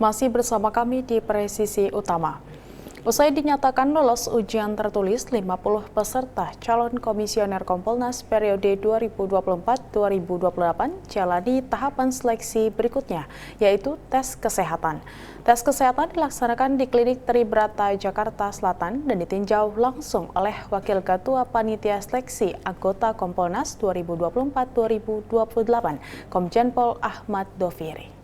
Masih bersama kami di Presisi Utama. Usai dinyatakan lolos ujian tertulis, 50 peserta calon komisioner Kompolnas periode 2024-2028 jalani tahapan seleksi berikutnya, yaitu tes kesehatan. Tes kesehatan dilaksanakan di Klinik Tribrata Jakarta Selatan dan ditinjau langsung oleh Wakil Ketua Panitia Seleksi Anggota Kompolnas 2024-2028, Komjen Pol Ahmad Doviri.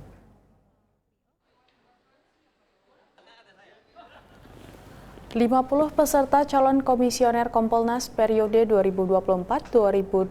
50 peserta calon komisioner Kompolnas periode 2024-2028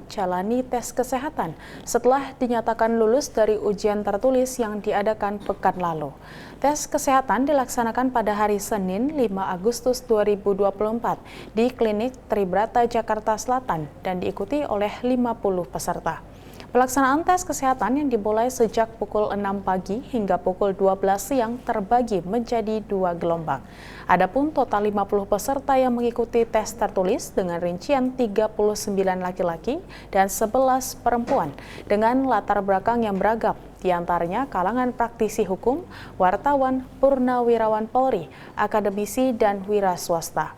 jalani tes kesehatan setelah dinyatakan lulus dari ujian tertulis yang diadakan pekan lalu. Tes kesehatan dilaksanakan pada hari Senin 5 Agustus 2024 di Klinik Tribrata Jakarta Selatan dan diikuti oleh 50 peserta. Pelaksanaan tes kesehatan yang dimulai sejak pukul 6 pagi hingga pukul 12 siang terbagi menjadi 2 gelombang. Adapun total 50 peserta yang mengikuti tes tertulis dengan rincian 39 laki-laki dan 11 perempuan dengan latar belakang yang beragam, diantaranya kalangan praktisi hukum, wartawan, purnawirawan Polri, akademisi, dan wira swasta.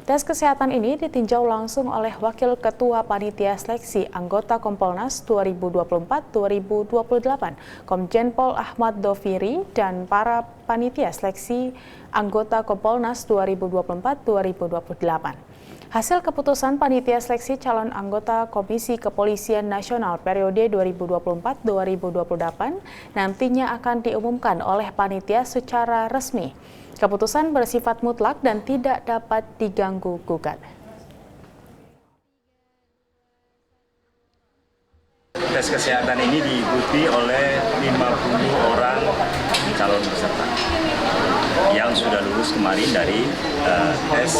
Tes kesehatan ini ditinjau langsung oleh Wakil Ketua Panitia Seleksi Anggota Kompolnas 2024-2028, Komjen Pol Ahmad Doviri, dan para Panitia Seleksi Anggota Kompolnas 2024-2028. Hasil keputusan Panitia Seleksi Calon Anggota Komisi Kepolisian Nasional periode 2024-2028 nantinya akan diumumkan oleh Panitia secara resmi. Keputusan bersifat mutlak dan tidak dapat diganggu-gugat. Tes kesehatan ini diikuti oleh 50 orang calon peserta yang sudah lulus kemarin dari tes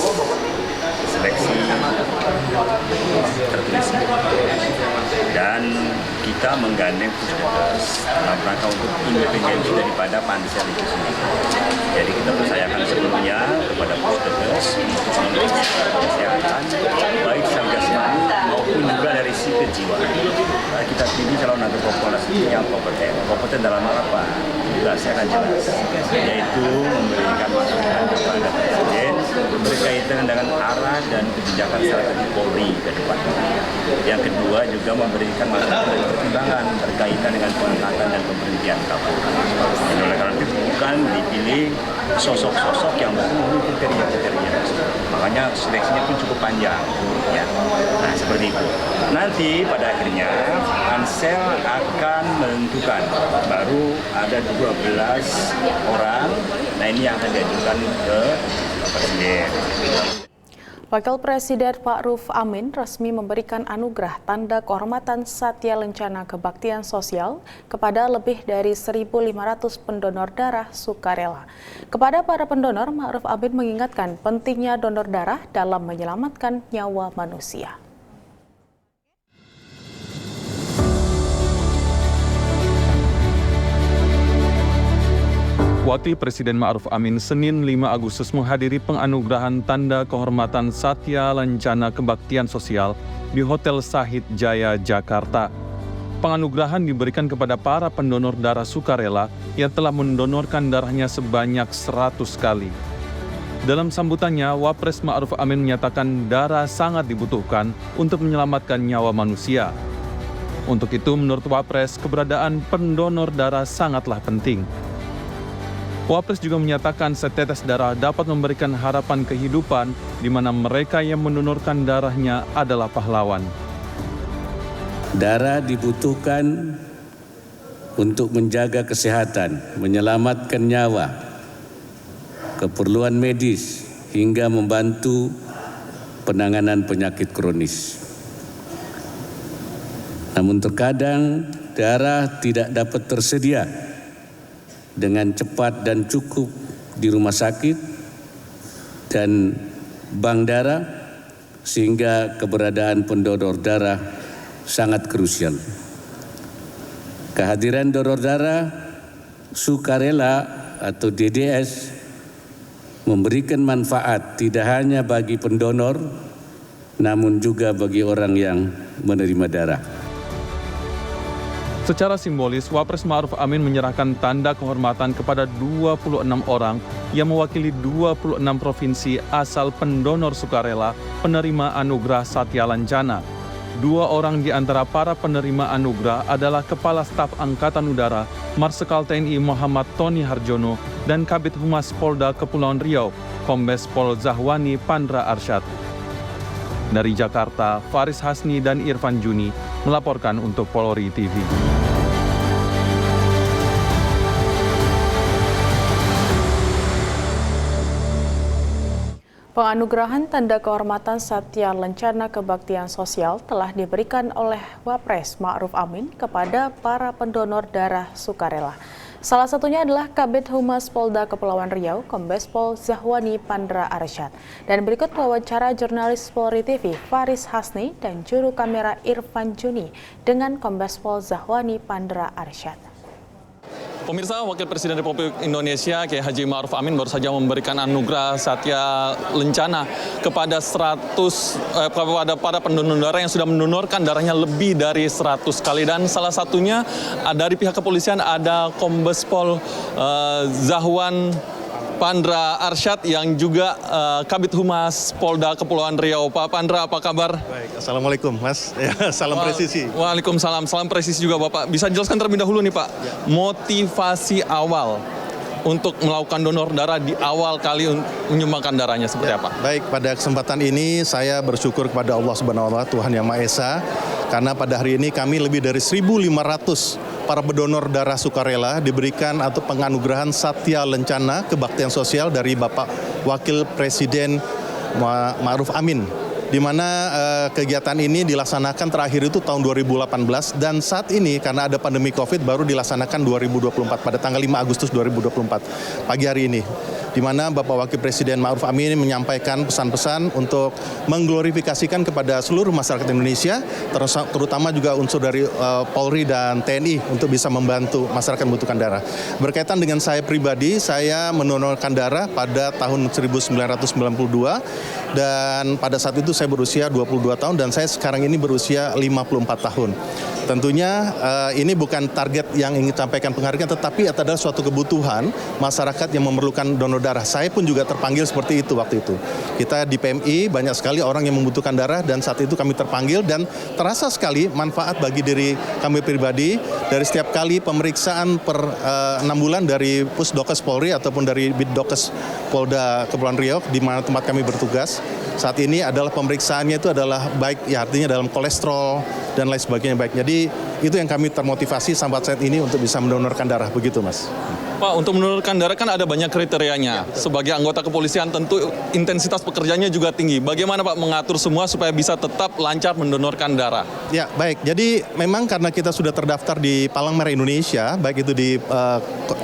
seleksi tertulis, dan kita menggandeng puskesmas dalam rangka untuk independensi daripada pansel itu sendiri. Jadi kita percayakan sepenuhnya kepada puskesmas untuk memeriksa kesehatan baik secara jasmani maupun juga dari sisi kejiwaan. Kita pilih calon anggota Kompolnas yang kompeten dalam hal apa? Tugasnya akan jelas, yaitu memberikan masukan kepada Presiden berkaitan dengan arah dan kebijakan strategi Polri ke depan. Yang kedua juga memberikan masukan dan pertimbangan berkaitan dengan pengangkatan dan pemberhentian kapolri. Oleh karena itu bukan dipilih sosok-sosok yang memenuhi kriteria-kriteria. Makanya seleksinya pun cukup panjang. Ya. Nah seperti itu. Nanti pada akhirnya pansel akan menentukan, baru ada 12 orang. Nah ini yang akan diajukan ke Presiden. Wakil Presiden Ma'ruf Amin resmi memberikan anugerah tanda kehormatan Satya Lencana Kebaktian Sosial kepada lebih dari 1.500 pendonor darah sukarela. Kepada para pendonor, Ma'ruf Amin mengingatkan pentingnya donor darah dalam menyelamatkan nyawa manusia. Wakil Presiden Ma'ruf Amin Senin 5 Agustus menghadiri penganugerahan Tanda Kehormatan Satya Lencana Kebaktian Sosial di Hotel Sahid Jaya, Jakarta. Penganugerahan diberikan kepada para pendonor darah sukarela yang telah mendonorkan darahnya sebanyak 100 kali. Dalam sambutannya, Wapres Ma'ruf Amin menyatakan darah sangat dibutuhkan untuk menyelamatkan nyawa manusia. Untuk itu, menurut Wapres, keberadaan pendonor darah sangatlah penting. Wapres juga menyatakan setetes darah dapat memberikan harapan kehidupan di mana mereka yang mendonorkan darahnya adalah pahlawan. Darah dibutuhkan untuk menjaga kesehatan, menyelamatkan nyawa, keperluan medis, hingga membantu penanganan penyakit kronis. Namun terkadang darah tidak dapat tersedia dengan cepat dan cukup di rumah sakit dan bank darah, sehingga keberadaan pendonor darah sangat krusial. Kehadiran donor darah sukarela atau DDS memberikan manfaat tidak hanya bagi pendonor, namun juga bagi orang yang menerima darah. Secara simbolis, Wapres Ma'ruf Amin menyerahkan tanda kehormatan kepada 26 orang yang mewakili 26 provinsi asal pendonor sukarela penerima anugerah Satya Lancana. 2 orang di antara para penerima anugerah adalah Kepala Staf Angkatan Udara Marsikal TNI Muhammad Tony Harjono dan Kabid Humas Polda Kepulauan Riau, Kombes Pol Zahwani Pandra Arsyad. Dari Jakarta, Faris Hasni dan Irfan Juni melaporkan untuk Polri TV. Penganugerahan Tanda Kehormatan Satya Lancana Kebaktian Sosial telah diberikan oleh Wapres Ma'ruf Amin kepada para pendonor darah sukarela. Salah satunya adalah Kabid Humas Polda Kepulauan Riau, Kombes Pol Zahwani Pandra Arsyad. Dan berikut wawancara jurnalis Polri TV Faris Hasni dan juru kamera Irfan Juni dengan Kombes Pol Zahwani Pandra Arsyad. Pemirsa, Wakil Presiden Republik Indonesia Kiai Haji Ma'ruf Amin baru saja memberikan anugerah Satya Lancana kepada kepada para pendonor darah yang sudah mendonorkan darahnya lebih dari 100 kali, dan salah satunya dari pihak kepolisian ada Kombes Pol Zahwan Pandra Arsyad yang juga Kabid Humas Polda Kepulauan Riau. Pak Pandra, apa kabar? Baik, Assalamualaikum Mas. Ya, salam presisi. Waalaikumsalam, salam presisi juga Bapak. Bisa jelaskan terlebih dahulu nih Pak, motivasi awal untuk melakukan donor darah di awal kali menyumbangkan darahnya seperti apa? Baik, pada kesempatan ini saya bersyukur kepada Allah Subhanahu wa Ta'ala, Tuhan Yang Maha Esa, karena pada hari ini kami lebih dari 1.500 para pendonor darah sukarela diberikan atau penganugerahan Satya Lancana Kebaktian Sosial dari Bapak Wakil Presiden Ma'ruf Amin, di mana kegiatan ini dilaksanakan terakhir itu tahun 2018, dan saat ini karena ada pandemi COVID baru dilaksanakan 2024 pada tanggal 5 Agustus 2024 pagi hari ini, di mana Bapak Wakil Presiden Ma'ruf Amin menyampaikan pesan-pesan untuk mengglorifikasikan kepada seluruh masyarakat Indonesia, terutama juga unsur dari Polri dan TNI untuk bisa membantu masyarakat membutuhkan darah. Berkaitan dengan saya pribadi, saya mendonorkan darah pada tahun 1992, dan pada saat itu saya berusia 22 tahun dan saya sekarang ini berusia 54 tahun. Tentunya ini bukan target yang ingin sampaikan penghargaan, tetapi adalah suatu kebutuhan masyarakat yang memerlukan donor darah. Saya pun juga terpanggil seperti itu waktu itu. Kita di PMI banyak sekali orang yang membutuhkan darah, dan saat itu kami terpanggil dan terasa sekali manfaat bagi diri kami pribadi dari setiap kali pemeriksaan per 6 bulan dari Pusdokes Polri ataupun dari Bidokes Polda Kepulauan Riau di mana tempat kami bertugas. Saat ini adalah pemeriksaannya itu adalah baik, ya artinya dalam kolesterol dan lain sebagainya baik. Jadi itu yang kami termotivasi sampai saat ini untuk bisa mendonorkan darah, begitu Mas. Pak, untuk mendonorkan darah kan ada banyak kriterianya. Sebagai anggota kepolisian tentu intensitas pekerjaannya juga tinggi. Bagaimana Pak mengatur semua supaya bisa tetap lancar mendonorkan darah? Ya, baik. Jadi memang karena kita sudah terdaftar di Palang Merah Indonesia, baik itu di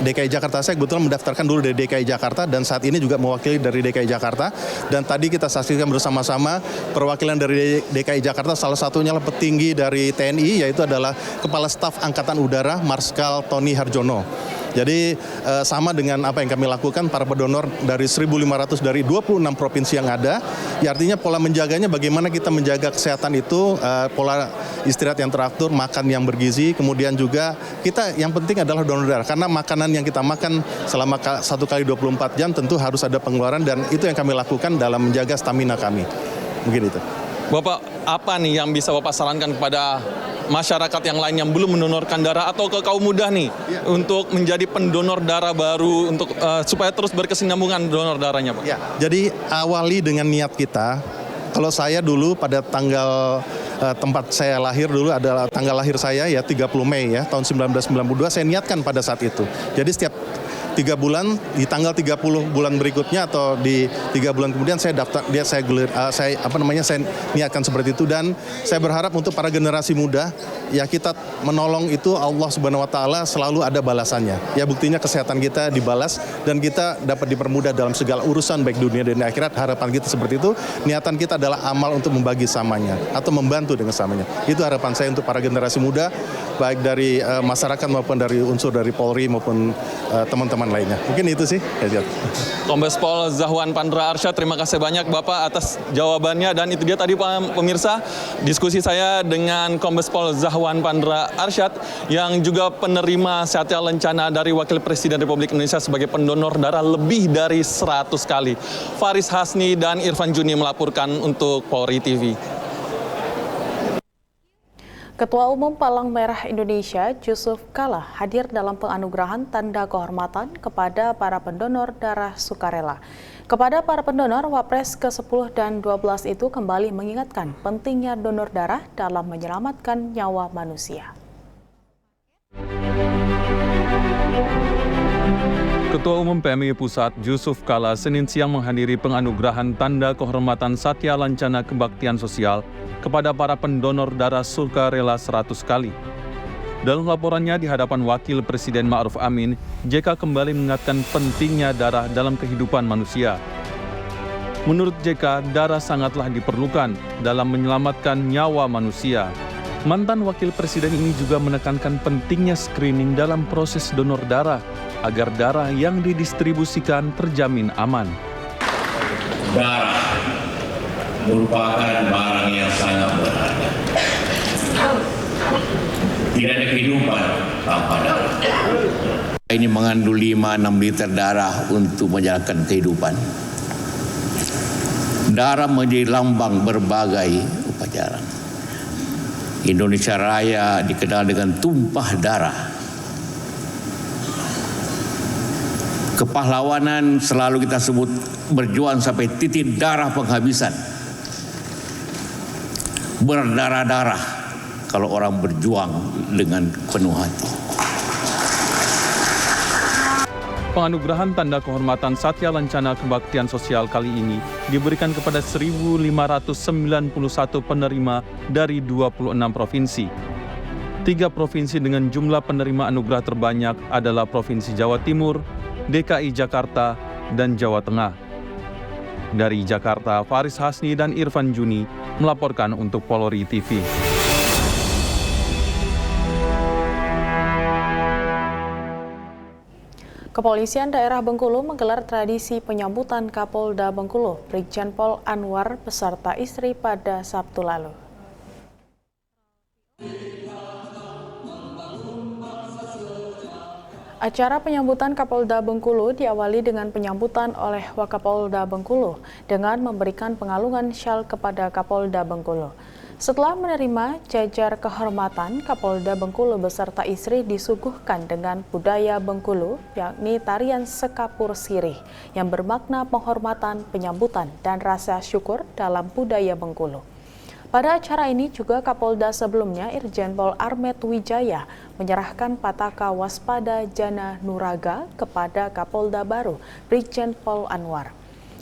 DKI Jakarta, saya kebetulan mendaftarkan dulu dari DKI Jakarta dan saat ini juga mewakili dari DKI Jakarta. Dan tadi kita saksikan bersama-sama perwakilan dari DKI Jakarta, salah satunya adalah petinggi dari TNI, yaitu adalah Kepala Staf Angkatan Udara Marsikal Tony Harjono. Jadi sama dengan apa yang kami lakukan, para pendonor dari 1.500 dari 26 provinsi yang ada, ya artinya pola menjaganya bagaimana kita menjaga kesehatan itu, pola istirahat yang teratur, makan yang bergizi, kemudian juga kita yang penting adalah donor darah, karena makanan yang kita makan selama 1 kali 24 jam tentu harus ada pengeluaran, dan itu yang kami lakukan dalam menjaga stamina kami. Mungkin itu. Bapak, apa nih yang bisa Bapak sarankan kepada masyarakat yang lain yang belum mendonorkan darah atau ke kaum muda nih untuk menjadi pendonor darah baru untuk supaya terus berkesinambungan donor darahnya, Pak? Ya, jadi awali dengan niat kita. Kalau saya dulu pada tanggal tempat saya lahir dulu adalah tanggal lahir saya ya 30 Mei ya tahun 1992, saya niatkan pada saat itu. Jadi setiap 3 bulan di tanggal 30 bulan berikutnya atau di 3 bulan kemudian saya daftar, saya niatkan seperti itu, dan saya berharap untuk para generasi muda ya kita menolong itu Allah Subhanahu wa Ta'ala selalu ada balasannya. Ya buktinya kesehatan kita dibalas dan kita dapat dipermudah dalam segala urusan baik dunia dan akhirat. Harapan kita seperti itu. Niatan kita adalah amal untuk membagi samanya atau membantu dengan samanya. Itu harapan saya untuk para generasi muda baik dari masyarakat maupun dari unsur dari Polri maupun teman-teman lainnya. Mungkin itu sih. Kombes Pol Zahwan Pandra Arsyad, terima kasih banyak Bapak atas jawabannya. Dan itu dia tadi pemirsa, diskusi saya dengan Kombes Pol Zahwan Pandra Arsyad yang juga penerima Satya Lencana dari Wakil Presiden Republik Indonesia sebagai pendonor darah lebih dari 100 kali. Faris Hasni dan Irfan Juni melaporkan untuk Polri TV. Ketua Umum Palang Merah Indonesia, Yusuf Kala, hadir dalam penganugerahan tanda kehormatan kepada para pendonor darah sukarela. Kepada para pendonor, Wapres ke-10 dan 12 itu kembali mengingatkan pentingnya donor darah dalam menyelamatkan nyawa manusia. Ketua Umum PMI Pusat, Yusuf Kala, Senin siang menghadiri penganugerahan tanda kehormatan Satya Lancana Kebaktian Sosial kepada para pendonor darah sukarela 100 kali. Dalam laporannya di hadapan Wakil Presiden Ma'ruf Amin, JK kembali mengingatkan pentingnya darah dalam kehidupan manusia. Menurut JK, darah sangatlah diperlukan dalam menyelamatkan nyawa manusia. Mantan Wakil Presiden ini juga menekankan pentingnya screening dalam proses donor darah, agar darah yang didistribusikan terjamin aman. Darah merupakan barang yang sangat berharga. Tidak ada kehidupan tanpa darah. Ini mengandung 5-6 liter darah untuk menjalankan kehidupan. Darah menjadi lambang berbagai upacara. Indonesia Raya dikenal dengan tumpah darah. Kepahlawanan selalu kita sebut berjuang sampai titik darah penghabisan. Berdarah-darah kalau orang berjuang dengan penuh hati. Penganugerahan tanda kehormatan Satya Lancana Kebaktian Sosial kali ini diberikan kepada 1.591 penerima dari 26 provinsi. 3 provinsi dengan jumlah penerima anugerah terbanyak adalah Provinsi Jawa Timur, DKI Jakarta, dan Jawa Tengah. Dari Jakarta, Faris Hasni dan Irfan Juni melaporkan untuk Polri TV. Kepolisian Daerah Bengkulu menggelar tradisi penyambutan Kapolda Bengkulu, Brigjen Pol Anwar beserta istri pada Sabtu lalu. Acara penyambutan Kapolda Bengkulu diawali dengan penyambutan oleh Wakapolda Bengkulu dengan memberikan pengalungan syal kepada Kapolda Bengkulu. Setelah menerima jajar kehormatan, Kapolda Bengkulu beserta istri disuguhkan dengan budaya Bengkulu, yakni tarian sekapur sirih, yang bermakna penghormatan, penyambutan, dan rasa syukur dalam budaya Bengkulu. Pada acara ini juga Kapolda sebelumnya Irjen Pol Armet Wijaya menyerahkan Pataka Waspada Jana Nuraga kepada Kapolda baru Brigjen Pol Anwar.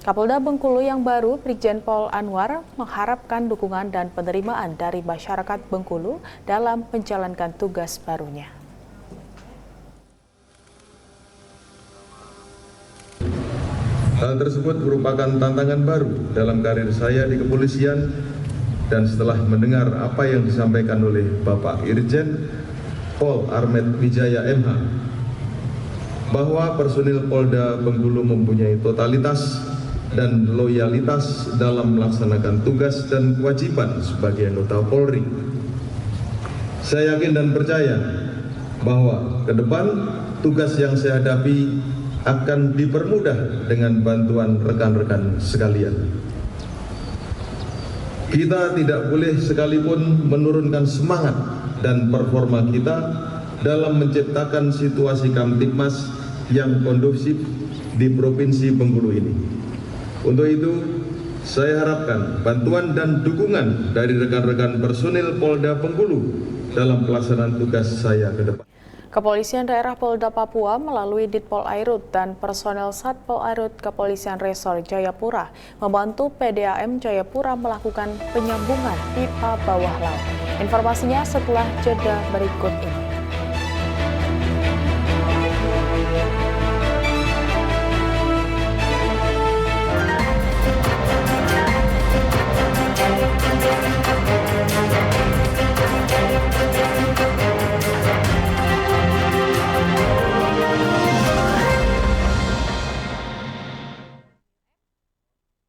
Kapolda Bengkulu yang baru Brigjen Pol Anwar mengharapkan dukungan dan penerimaan dari masyarakat Bengkulu dalam menjalankan tugas barunya. Hal tersebut merupakan tantangan baru dalam karir saya di kepolisian. Dan setelah mendengar apa yang disampaikan oleh Bapak Irjen Pol Armet Wijaya MH, bahwa personil Polda Bengkulu mempunyai totalitas dan loyalitas dalam melaksanakan tugas dan kewajiban sebagai anggota Polri. Saya yakin dan percaya bahwa ke depan tugas yang saya hadapi akan dipermudah dengan bantuan rekan-rekan sekalian. Kita tidak boleh sekalipun menurunkan semangat dan performa kita dalam menciptakan situasi Kamtibmas yang kondusif di Provinsi Bengkulu ini. Untuk itu, saya harapkan bantuan dan dukungan dari rekan-rekan personil Polda Bengkulu dalam pelaksanaan tugas saya ke depan. Kepolisian Daerah Polda Papua melalui Ditpol Airut dan personel Satpol Airut Kepolisian Resor Jayapura membantu PDAM Jayapura melakukan penyambungan pipa bawah laut. Informasinya setelah jeda berikut ini.